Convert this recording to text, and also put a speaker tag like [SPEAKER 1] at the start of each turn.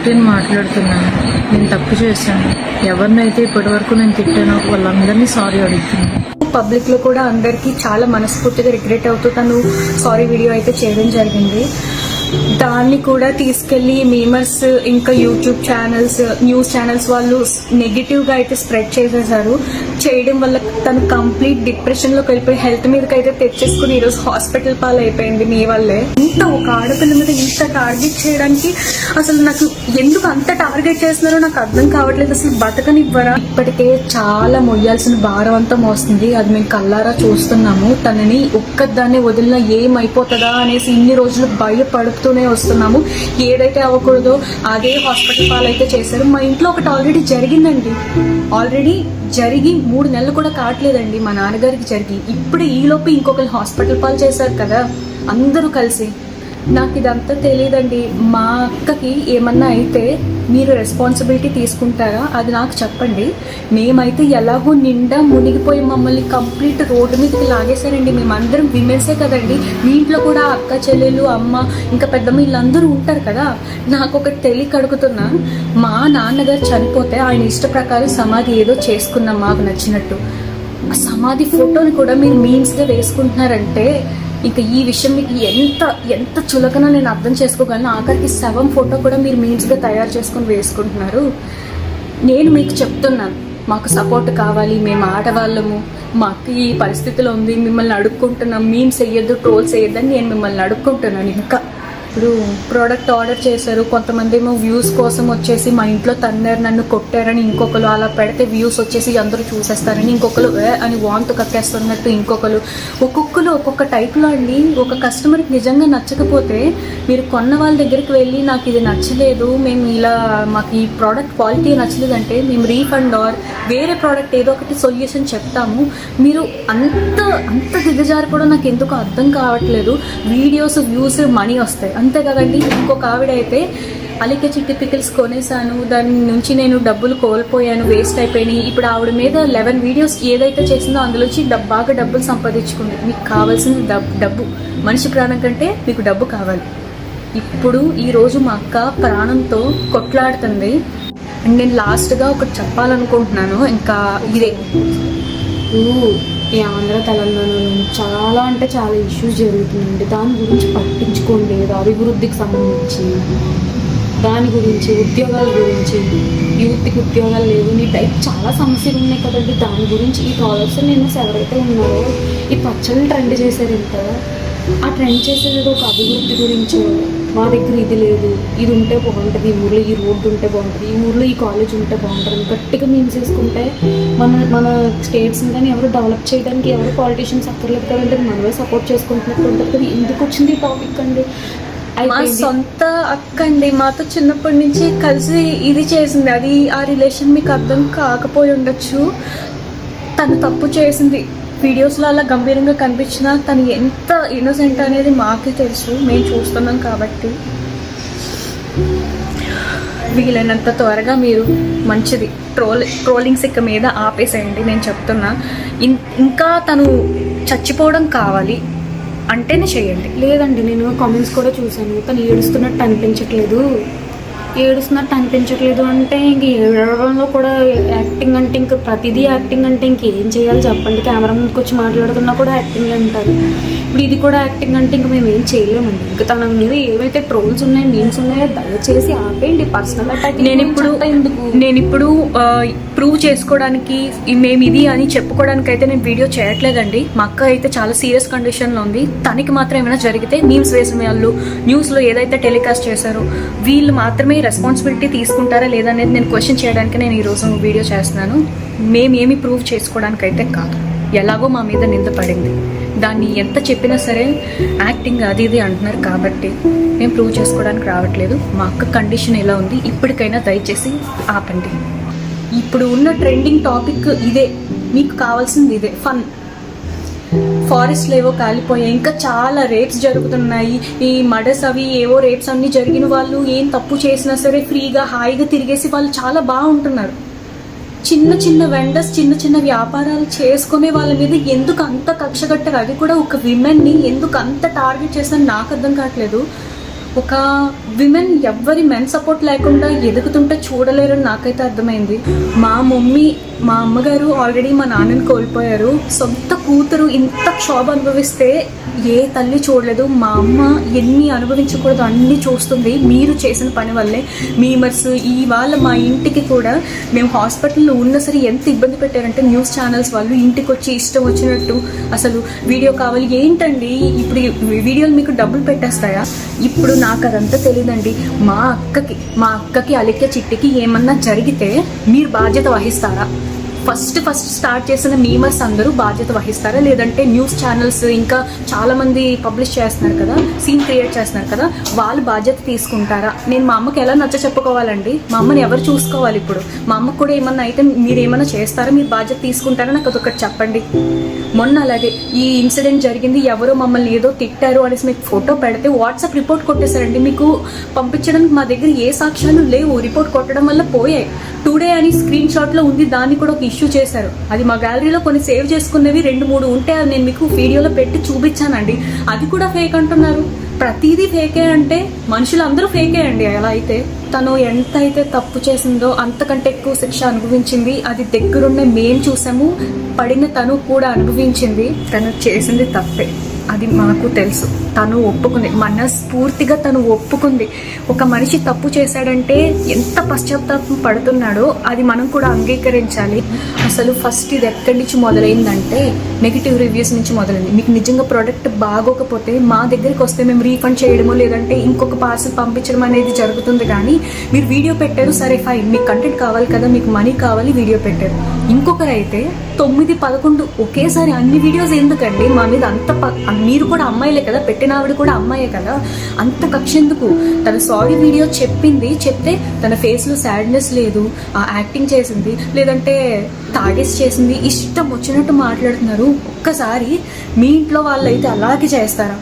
[SPEAKER 1] నేను మాట్లాడుతున్నాను. నేను తప్పు చేశాను. ఎవరినైతే ఇప్పటివరకు నేను తిట్టానో వాళ్ళందరినీ సారీ అడుగుతున్నాను.
[SPEAKER 2] పబ్లిక్ లో కూడా అందరికీ చాలా మనస్ఫూర్తిగా రిగ్రెట్ అవుతూ తను సారీ వీడియో అయితే చేయడం జరిగింది. దాన్ని కూడా తీసుకెళ్లి మీమర్స్ ఇంకా యూట్యూబ్ ఛానల్స్, న్యూస్ ఛానల్స్ వాళ్ళు నెగిటివ్ గా అయితే స్ప్రెడ్ చేసేసారు. చేయడం వల్ల తను కంప్లీట్ డిప్రెషన్ లోకి వెళ్ళిపోయి హెల్త్ మీదకి అయితే తెచ్చేసుకుని ఈరోజు హాస్పిటల్ పాలు అయిపోయింది మీ వల్లే. ఇంత ఒక ఆడపిల్ల మీద ఇంత టార్గెట్ చేయడానికి అసలు నాకు ఎందుకు అంత టార్గెట్ చేస్తున్నారో నాకు అర్థం కావట్లేదు. అసలు బతకనివ్వరా? ఇప్పటికే చాలా మొయ్యాల్సిన భారం అంతా మోస్తుంది. అది మేము కల్లారా చూస్తున్నాము. తనని ఒక్కదాన్ని వదిలినా ఏమైపోతుందా అనేసి ఇన్ని రోజులు భయపడుతూనే వస్తున్నాము. ఏదైతే అవ్వకూడదో అదే హాస్పిటల్ పాలైతే చేశారు. మా ఇంట్లో ఒకటి ఆల్రెడీ జరిగిందండి. ఆల్రెడీ జరిగి 3 నెలలు కూడా కావట్లేదండి మా నాన్నగారికి జరిగి. ఇప్పుడు ఈలోపు ఇంకొకరు హాస్పిటల్ పాలు చేశారు కదా అందరూ కలిసి. నాకు ఇదంతా తెలియదండి. మా అక్కకి ఏమన్నా అయితే మీరు రెస్పాన్సిబిలిటీ తీసుకుంటారా అది నాకు చెప్పండి. మేమైతే ఎలాగో నిండా మునిగిపోయి మమ్మల్ని కంప్లీట్ రోడ్డు మీదకి లాగేశారండి. మేమందరం విమెన్సే కదండి. మీ ఇంట్లో కూడా అక్క చెల్లెలు, అమ్మ, ఇంకా పెద్దమ్మ వీళ్ళందరూ ఉంటారు కదా. నాకు ఒకటి తెలియక అడుగుతున్నా. మా నాన్నగారు చనిపోతే ఆయన ఇష్ట ప్రకారం సమాధి ఏదో చేసుకున్నాం మాకు నచ్చినట్టు. ఆ సమాధి ఫోటోని కూడా మీరు మీమ్స్గా వేసుకుంటున్నారంటే ఇంకా ఈ విషయం మీకు ఎంత చులకనో నేను అర్థం చేసుకోగలను. ఆఖరికి శవం ఫోటో కూడా మీరు మీమ్స్గా తయారు చేసుకుని వేసుకుంటున్నారు. నేను మీకు చెప్తున్నాను, మాకు సపోర్ట్ కావాలి. మేము ఆడవాళ్ళము, మాకు ఈ పరిస్థితిలో ఉంది, మిమ్మల్ని అడుక్కుంటున్నాం. మీమ్స్ వేయొద్దు, ట్రోల్స్ వేయొద్దని నేను మిమ్మల్ని అడుక్కుంటున్నాను. ఇంకా ఇప్పుడు ప్రోడక్ట్ ఆర్డర్ చేశారు. కొంతమంది ఏమో వ్యూస్ కోసం వచ్చేసి మా ఇంట్లో తన్నారు, నన్ను కొట్టారని ఇంకొకరు, అలా పెడితే వ్యూస్ వచ్చేసి అందరూ చూసేస్తారని ఇంకొకరు, అని వాంతు కక్కేస్తున్నట్టు ఇంకొకరు. ఒక్కొక్కరు ఒక్కొక్క టైప్లో అండి. ఒక కస్టమర్కి నిజంగా నచ్చకపోతే మీరు కొన్న వాళ్ళ దగ్గరికి వెళ్ళి నాకు ఇది నచ్చలేదు, మేము ఇలా మాకు ఈ ప్రోడక్ట్ క్వాలిటీ నచ్చలేదంటే మేము రీఫండ్ ఆర్ వేరే ప్రోడక్ట్ ఏదో ఒకటి సొల్యూషన్ చెప్తాము. మీరు అంత దిగజారు కూడా నాకు ఎందుకు అర్థం కావట్లేదు. వీడియోస్ వ్యూస్ మనీ వస్తాయి అంతే కదండి. ఇంకొక ఆవిడ అయితే అలిక చిట్టి పికిల్స్ కొనేసాను, దాని నుంచి నేను డబ్బులు కోల్పోయాను, వేస్ట్ అయిపోయినాయి. ఇప్పుడు ఆవిడ మీద 11 వీడియోస్ ఏదైతే చేసిందో అందులోంచి బాగా డబ్బులు సంపాదించుకుంది. మీకు కావాల్సింది డబ్బు. మనిషి ప్రాణం కంటే మీకు డబ్బు కావాలి. ఇప్పుడు ఈరోజు మా అక్క ప్రాణంతో కొట్లాడుతుంది. అండ్ నేను లాస్ట్గా ఒకటి చెప్పాలనుకుంటున్నాను. ఇంకా ఇదే
[SPEAKER 3] ఈ ఆంధ్ర తెలంగాణలో చాలా అంటే చాలా ఇష్యూస్ జరుగుతున్నాయండి. దాని గురించి పట్టించుకోండి. అభివృద్ధికి సంబంధించి దాని గురించి, ఉద్యోగాల గురించి, యూత్కి ఉద్యోగాలు లేవు, నీ టైప్ చాలా సమస్యలు ఉన్నాయి కదండి. దాని గురించి ఈ ట్రాలర్స్ నేను ఎవరైతే ఉన్నారో ఈ పచ్చళ్ళని ట్రెండ్ చేశారు. ఇంకా ఆ ట్రెండ్ చేసేది ఒక అభివృద్ధి గురించి. మా దగ్గర ఇది లేదు, ఇది ఉంటే బాగుంటుంది, ఈ ఊర్లో ఈ రోడ్డు ఉంటే బాగుంటుంది, ఈ ఊర్లో ఈ కాలేజ్ ఉంటే బాగుంటుంది. గట్టిగా మేము చేసుకుంటే మన స్టేట్స్ని కానీ ఎవరు డెవలప్ చేయడానికి ఎవరు పాలిటీషియన్స్ అక్కర్లేదు కదంటే మనమే సపోర్ట్ చేసుకుంటున్నట్టు ఉంటుంది కదా. ఎందుకు వచ్చింది ఈ టాపిక్ అండి?
[SPEAKER 2] మా సొంత అక్క అండి, మాతో చిన్నప్పటి నుంచి కలిసి ఇది చేసింది. అది ఆ రిలేషన్ మీకు అర్థం కాకపోయి ఉండొచ్చు. తను తప్పు చేసింది. వీడియోస్లో అలా గంభీరంగా కనిపించినా తను ఎంత ఇన్నోసెంట్ అనేది మాకే తెలుసు, మేము చూస్తున్నాం కాబట్టి. వీలైనంత త్వరగా మీరు మంచిది ట్రోలింగ్స్ ఇక మీద ఆపేసేయండి. నేను చెప్తున్నా, ఇంకా తను చచ్చిపోవడం కావాలి అంటేనే చేయండి.
[SPEAKER 3] లేదండి, నేను కామెంట్స్ కూడా చూశాను. తను ఏడుస్తున్నట్టు అనిపించట్లేదు అంటే ఇంక ఏడవడంలో కూడా యాక్టింగ్ అంటే ఇంక ప్రతిదీ యాక్టింగ్ అంటే ఇంకేం చేయాలి చెప్పండి. కెమెరా ముందుకు వచ్చి మాట్లాడుతున్నా కూడా యాక్టింగ్ అంటారు. ఇప్పుడు ఇది కూడా యాక్టింగ్ అంటే ఇంక మేము ఏం చేయలేమండి. ఇంకా తన మీద ఏవైతే ట్రోల్స్ ఉన్నాయో, మీమ్స్ ఉన్నాయో దయచేసి ఆపేయండి. పర్సనల్ అటాక్
[SPEAKER 2] నేను ఇప్పుడు ప్రూవ్ చేసుకోవడానికి మేము ఇది అని చెప్పుకోవడానికి అయితే నేను వీడియో చేయట్లేదండి. మా అక్క అయితే చాలా సీరియస్ కండిషన్లో ఉంది. తనకి మాత్రం ఏమైనా జరిగితే మీమ్స్ వేసిన వాళ్ళు న్యూస్లో ఏదైతే టెలికాస్ట్ చేశారో వీళ్ళు మాత్రమే రెస్పాన్సిబిలిటీ తీసుకుంటారా లేదా అనేది నేను క్వశ్చన్ చేయడానికి నేను ఈరోజు వీడియో చేస్తున్నాను. మేమేమి ప్రూవ్ చేసుకోవడానికి అయితే కాదు. ఎలాగో మా మీద నింద పడింది, దాన్ని ఎంత చెప్పినా సరే యాక్టింగ్ అది ఇది అంటున్నారు కాబట్టి మేము ప్రూవ్ చేసుకోవడానికి రావట్లేదు. మా అక్క కండిషన్ ఎలా ఉంది ఇప్పటికైనా దయచేసి ఆపండి. ఇప్పుడు ఉన్న ట్రెండింగ్ టాపిక్ ఇదే, మీకు కావాల్సింది ఇదే ఫన్. ఫారెస్ట్లు ఏవో కాలిపోయాయి, ఇంకా చాలా రేప్స్ జరుగుతున్నాయి. ఈ మర్డర్స్ అవి ఏవో రేప్స్ అన్నీ జరిగిన వాళ్ళు ఏం తప్పు చేసినా సరే ఫ్రీగా హాయిగా తిరిగేసి వాళ్ళు చాలా బాగుంటున్నారు. చిన్న చిన్న వెండర్స్, చిన్న చిన్న వ్యాపారాలు చేసుకునే వాళ్ళ మీద ఎందుకు అంత కక్ష కట్టారు? అది కూడా ఒక విమెన్ని ఎందుకు అంత టార్గెట్ చేస్తారని నాకు అర్థం కావట్లేదు. ఒక విమెన్ ఎవ్వరి మెన్ సపోర్ట్ లేకుండా ఎదుగుతుంటే చూడలేరని నాకైతే అర్థమైంది. మా అమ్మగారు ఆల్రెడీ మా నాన్నని కోల్పోయారు. సొంత కూతురు ఇంత క్షోభ అనుభవిస్తే ఏ తల్లి చూడలేదు. మా అమ్మ ఎన్ని అనుభవించకూడదు అన్ని చూస్తుంది మీరు చేసిన పని వల్లే. మీమర్స్ ఇవాళ మా ఇంటికి కూడా మేము హాస్పిటల్లో ఉన్న సరే ఎంత ఇబ్బంది పెట్టారంటే న్యూస్ ఛానల్స్ వాళ్ళు ఇంటికి వచ్చి ఇష్టం వచ్చినట్టు అసలు వీడియో కావాలి ఏంటండి, ఇప్పుడు వీడియోలు మీకు డబ్బులు పెట్టేస్తాయా? ఇప్పుడు నాకు అదంతా తెలియదండి. మా అక్కకి అలిక్య చిట్టికి ఏమన్నా జరిగితే మీరు బాధ్యత వహిస్తారా? ఫస్ట్ స్టార్ట్ చేసిన మీమర్స్ అందరూ బాధ్యత వహిస్తారా? లేదంటే న్యూస్ ఛానల్స్ ఇంకా చాలా మంది పబ్లిష్ చేస్తున్నారు కదా, సీన్ క్రియేట్ చేస్తున్నారు కదా, వాళ్ళు బాధ్యత తీసుకుంటారా? నేను మా అమ్మకి ఎలా నచ్చ చెప్పుకోవాలండి? మా అమ్మని ఎవరు చూసుకోవాలి? ఇప్పుడు మా అమ్మకు కూడా ఏమన్నా అయితే మీరు ఏమన్నా చేస్తారా? మీరు బాధ్యత తీసుకుంటారా? నాకు అదొకటి చెప్పండి. మొన్న అలాగే ఈ ఇన్సిడెంట్ జరిగింది, ఎవరో మమ్మల్ని ఏదో తిట్టారు అనేసి మీకు ఫోటో పెడితే వాట్సాప్ రిపోర్ట్ కొట్టేశారండి. మీకు పంపించడానికి మా దగ్గర ఏ సాక్ష్యాలు లేవు. రిపోర్ట్ కొట్టడం వల్ల పోయాయి. టుడే అని స్క్రీన్ షాట్లో ఉంది, దాన్ని కూడా ఒక ఇష్యూ చేశారు. అది మా గ్యాలరీలో కొన్ని సేవ్ చేసుకునేవి 2-3 ఉంటే అది నేను మీకు వీడియోలో పెట్టి చూపించానండి. అది కూడా ఫేక్ అంటున్నారు. ప్రతిదీ ఫేకే అంటే మనుషులందరూ ఫేకే అండి. అలా అయితే తను ఎంత అయితే తప్పు చేసిందో అంతకంటే ఎక్కువ శిక్ష అనుభవించింది. అది దగ్గరుండే మేము చూసాము, పడిన తను కూడా అనుభవించింది. తను చేసింది తప్పే, అది మాకు తెలుసు. తను ఒప్పుకుంది, మనస్ఫూర్తిగా తను ఒప్పుకుంది. ఒక మనిషి తప్పు చేశాడంటే ఎంత పశ్చాత్తాపం పడుతున్నాడో అది మనం కూడా అంగీకరించాలి. అసలు ఫస్ట్ ఇది ఎక్కడి నుంచి మొదలైందంటే నెగిటివ్ రివ్యూస్ నుంచి మొదలైంది. మీకు నిజంగా ప్రోడక్ట్ బాగోకపోతే మా దగ్గరికి వస్తే మేము రీఫండ్ చేయడమో లేదంటే ఇంకొక పార్సల్ పంపించడం అనేది జరుగుతుంది. కానీ మీరు వీడియో పెట్టారు, సరే ఫైన్, మీకు కంటెంట్ కావాలి కదా, మీకు మనీ కావాలి, వీడియో పెట్టారు. ఇంకొకరైతే 9-11 ఒకేసారి అన్ని వీడియోస్ ఎందుకండి మా మీద అంత మీరు కూడా అమ్మాయిలే కదా, పెట్టిన ఆవిడ కూడా అమ్మాయే కదా, అంత కక్ష ఎందుకు? తన సారీ వీడియో చెప్తే తన ఫేస్లో సాడ్నెస్ లేదు, యాక్టింగ్ చేసింది లేదంటే తాగేసి చేసింది, ఇష్టం వచ్చినట్టు మాట్లాడుతున్నారు. ఒక్కసారి మీ ఇంట్లో వాళ్ళు అయితే అలాగే చేస్తారా?